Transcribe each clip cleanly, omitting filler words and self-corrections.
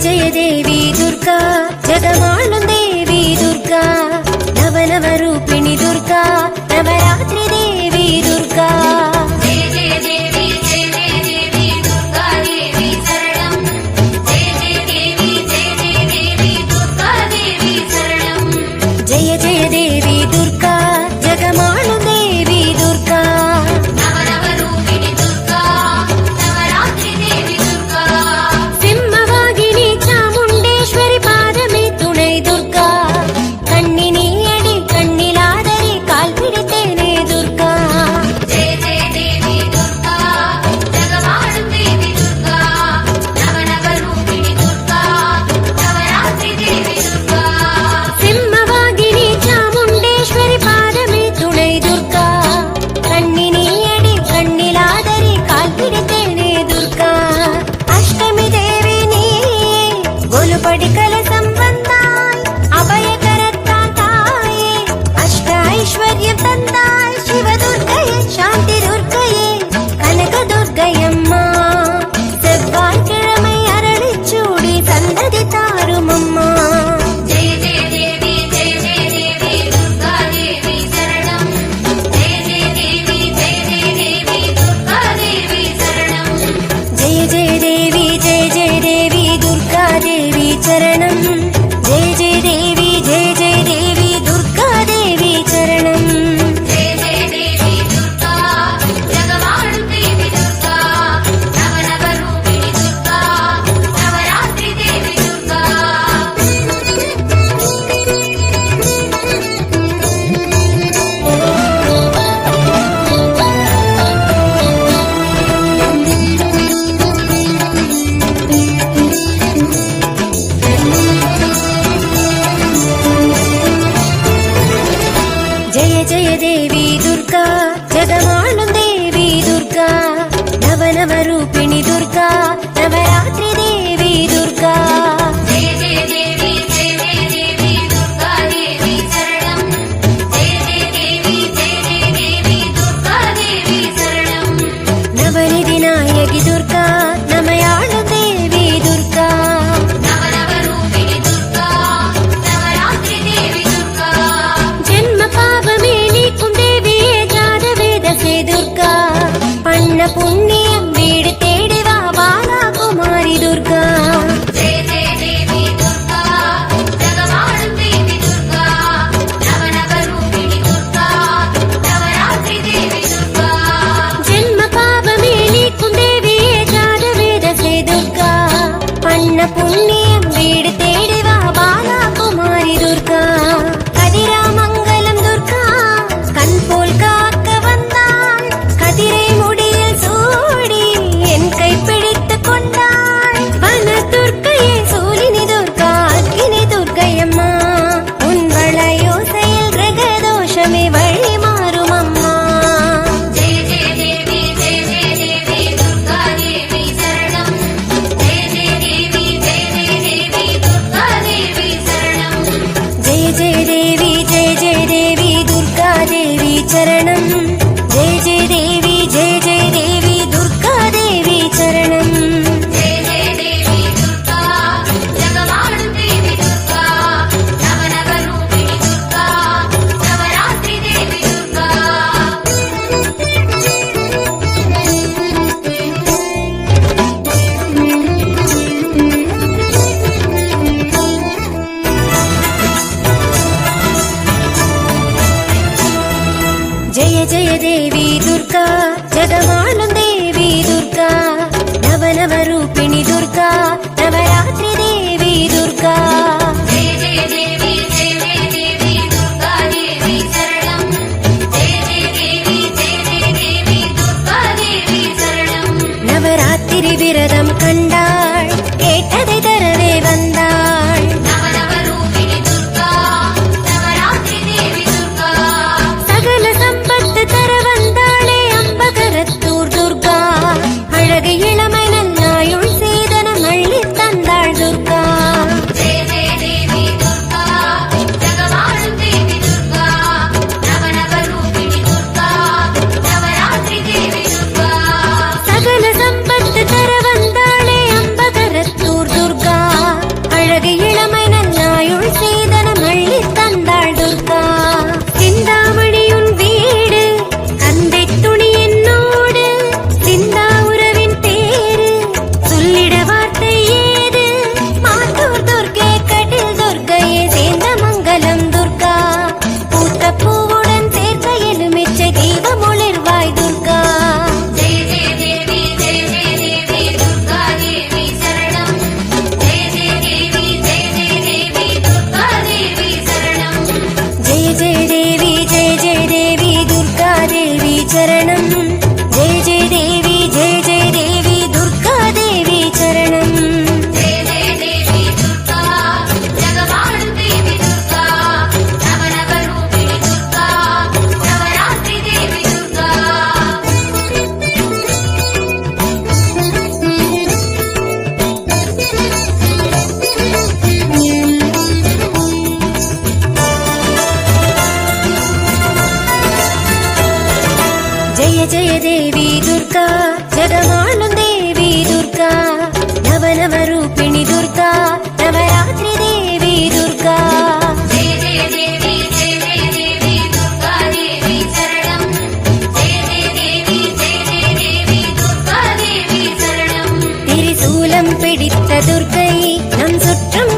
जय देवी दुर्गा जगमाळुं देवी दुर्गा नवनवरूपिणी दुर्गा नवरात्रि देवी दुर्गा जय जय देवी दुर्गा जगमाळुं देवी दुर्गा नवनवरूपिणी दुर्गा नवरात्रि देवी दुर्गा सिंहवागिनी चामुण्डेश्वरि पादमे तुणै दुर्गा कण्णिनी अडि कण्णिलादरि काल् पिडितेने दुर्गा जय जय देवी दुर्गा जगमाळुं देवी दुर्गा नवनवरूपिणी दुर्गा नवरात्रि देवी दुर्गा सिंहवागिनी चामुण्डेश्वरि पादमे तुणै दुर्गा कण्णिनी अडि कण्णिलादरि काल् पिडितेने दुर्गा अष्टमी देवी नी गोलुपडि कलसं वन्दाय अभयकरत्ताये अष्ट ऐश्वर्यं तन्दाय शिवदुर्गये शान्ति दुर्गये कनक दुर्गयम्मा செவ்வாய்க்கிழமை அரளிச்சூடி சந்ததி தாருமம்மா जय जय देवी दुर्गा देवी शरणं जय जय देवी दुर्गा देवी शरणं जय जय देवी दुर्गा देवी चरणं जय जय देवी दुर्गा देवी चरणं जय जय देवी दुर्गा जगमाळुं देवी दुर्गा नवनवरूपिणी दुर्गा नवरात्रि देवी दुर्गा जय जय देवी दुर्गा जगमाळुं देवी दुर्गा नवनवरूपिणी दुर्गा नवरात्रि देवी दुर्गा जय जय देवी दुर्गा देवी शरणं जय जय देवी दुर्गा देवी शरणं नवनिधि नायकि दुर्गा नमयाळुं देवी दुर्गा नवनवरूपिणी दुर्गा नवरात्रि देवी दुर्गा जन्म पापमे नीक्कुं देविये जातवेदसे दुर्गा पण्ण पुण्यं वीडु तेडि वा बालाकुमारी दुर्गा जय जय देवी दुर्गा जगमाळुं देवी दुर्गा नवनवरूपिणी दुर्गा नवरात्रि देवी दुर्गा जन्म पापमे नीक्कुं देविये जातवेदसे दुर्गा पण्ण पुण्यं वीडु तेडि वा बालाकुमारी दुर्गा कदिरामङ्गलं दुर्गा कண் போல் காக்க வந்தாள் கதிரை முடியில் சூடி என் கை பிடித்துக் கொண்டாள் வன துர்க்கையே சூலினி துர்கா அக்கினி துர்க்கையம்மா உன் வளையோசையில் கிரகதோஷமே வழி மாறும் அம்மா जय जय देवी दुर्गा देवी शरणं जय जय देवी दुर्गा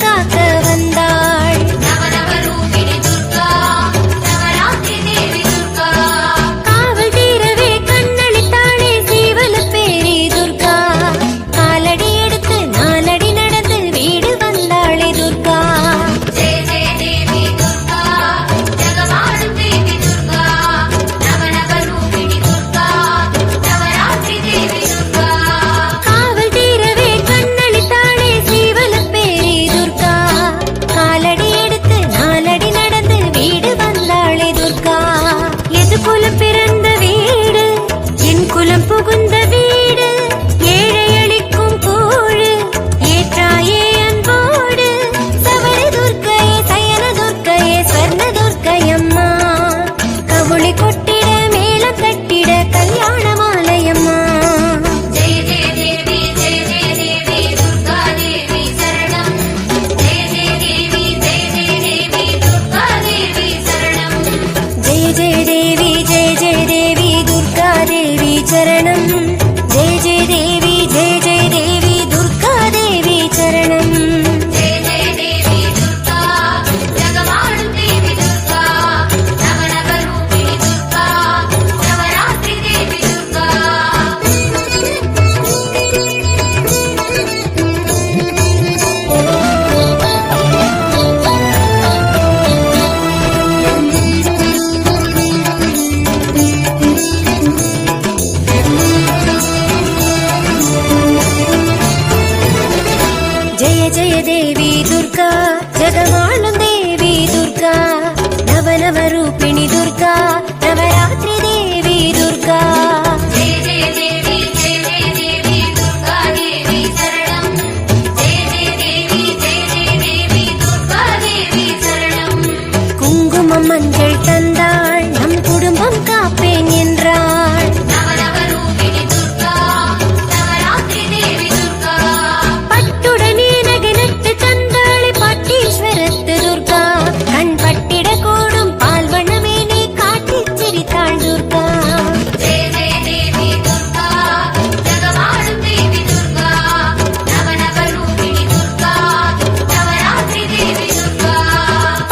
காக்க வந்தாள். நவநவரூபிணி துர்கா நவராத்திரி தேவி துர்கா காவல் தீரவே கண்ணளித்தாளே சீவலப்பேரி துர்கா. காலடி எடுத்து நாலடி நடந்து வீடு வந்தாளே துர்கா. ஜெய ஜெய தேவி துர்கா ஜெகமாளும் தேவி துர்கா நவநவரூபிணி துர்கா நவராத்திரி தேவி துர்கா காவல் தீரவே கண்ணளித்தாளே சீவலப்பேரி துர்கா. காலடி எடுத்து நாலடி நடந்து வீடு வந்தாளே துர்கா. எது குலம் பிறந்த வீடு, என் குலம் புகுந்த வீடு. ஏழை அளிக்கும் கூழு ஏற்றாயே அன்போடு. சவரி துர்க்கையே சயன துர்க்கையே ஸ்வர்ண துர்க்கையம்மா. கவுளி கொட்டிட மேளம் தட்டிட கல்யாண மாலையம்மா. ஜெய ஜெய தேவி துர்கா தேவி சரணம். ஜெய ஜெய தேவி துர்கா தேவி சரணம். ஜெய ஜெய தேவி துர்கா தேவி சரணம். ஜெய ஜெய தேவி துர்கா தேவி சரணம். ஜெய ஜெய தேவி துர்கா ஜெகமாளும் தேவி துர்கா நவநவரூபிணி துர்கா நவராத்திரி தேவி துர்கா ஜெய ஜெய தேவி துர்கா ஜெகமாளும் தேவி துர்கா. நவநவரூபிணி துர்கா நவராத்திரி தேவி துர்கா. ஜெய ஜெய தேவி துர்கா தேவி சரணம். ஜெய ஜெய தேவி துர்கா தேவி சரணம். குங்குமம் மஞ்சள் தந்தாள், நம் குடும்பம் காப்பேன் என்றாள். நவநவரூபிணி துர்கா நவராத்திரி தேவி துர்கா பட்டுடனே நகை நட்டு தந்தாளே பட்டீஸ்வரத்து துர்கா. கண் பட்டிட கூடும் பால்வனமே நீ காட்டிச் சிரித்தாள் துர்கா. ஜெய ஜெய தேவி துர்கா ஜெகமாளும் தேவி துர்கா நவநவரூபிணி துர்கா நவராத்திரி தேவி துர்கா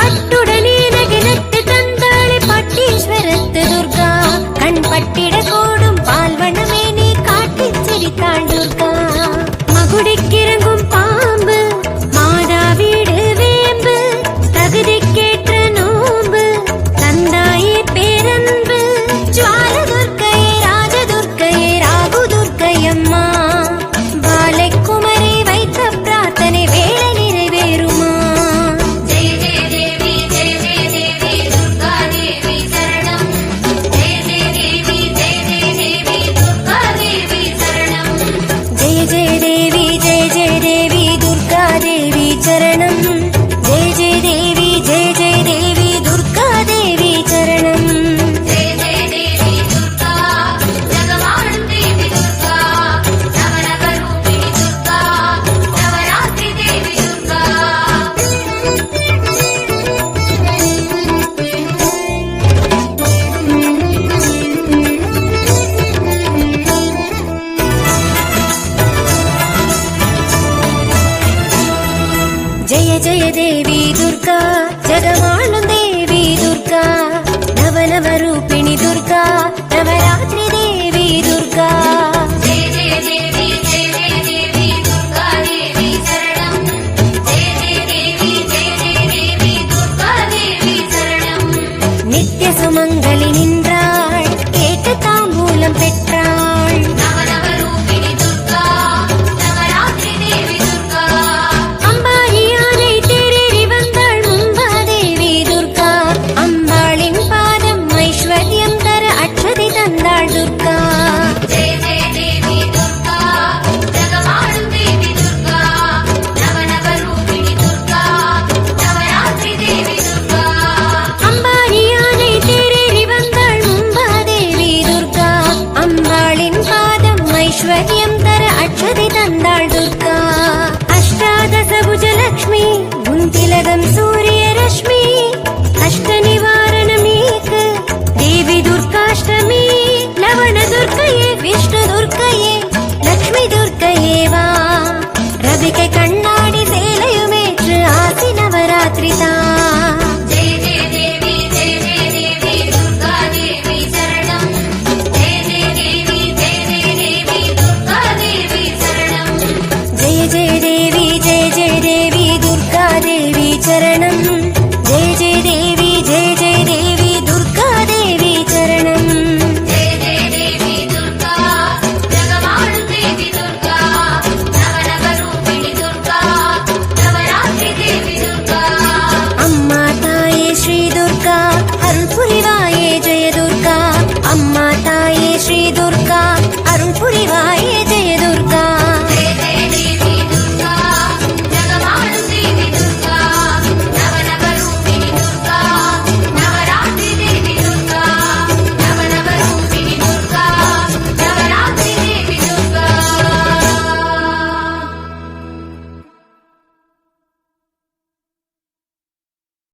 பட்டுடனே நகை நட்டு தந்தாளே பட்டீஸ்வரத்து துர்கா. கண் பட்டிட கூடும் பால்வனமே நீ காட்டிச் சிரித்தாள் துர்கா. மகுடிக்கிறங்கும் பாம்பு மாதா வீடு வேம்பு. தகுதிக்கேற்ற நோம்பு தந்தாயே பேரன்பு. ஜுவால துர்க்கையே ராஜ துர்க்கையே ராகு துர்க்கையம்மா. பாலைக்குமரி வைத்த பிரார்த்தனை வேலை நிறைவேறுமா. ஜெய ஜெய தேவி துர்கா தேவி சரணம். ஜெய ஜெய தேவி துர்கா தேவி சரணம். ஜெய ஜெய தேவி துர்கா தேவி சரணம். ஜெய ஜெய தேவி துர்கா தேவி சரணம். ஜெய ஜெய தேவி துர்கா ஜெகமாளும் தேவி துர்கா நவநவரூபிணி துர்கா நவராத்திரி தேவி துர்கா ஜெய ஜெய தேவி துர்கா ஜெகமாளும் தேவி துர்கா. நவநவரூபிணி துர்கா நவராத்திரி தேவி துர்கா. ஜெய ஜெய தேவி துர்கா தேவி சரணம். ஜெய ஜெய தேவி துர்கா தேவி சரணம். நித்திய சுமங்கலி நின்றாள், கேட்டு தாம்பூலம் பெற்றாள். நவநவரூபிணி துர்கா நவராத்திரி தேவி துர்கா அம்பாரியானை தேரேறி வந்தாள் மும்பா தேவி துர்கா. அம்பாளின் பாதம் ஐஸ்வர்ய सरिता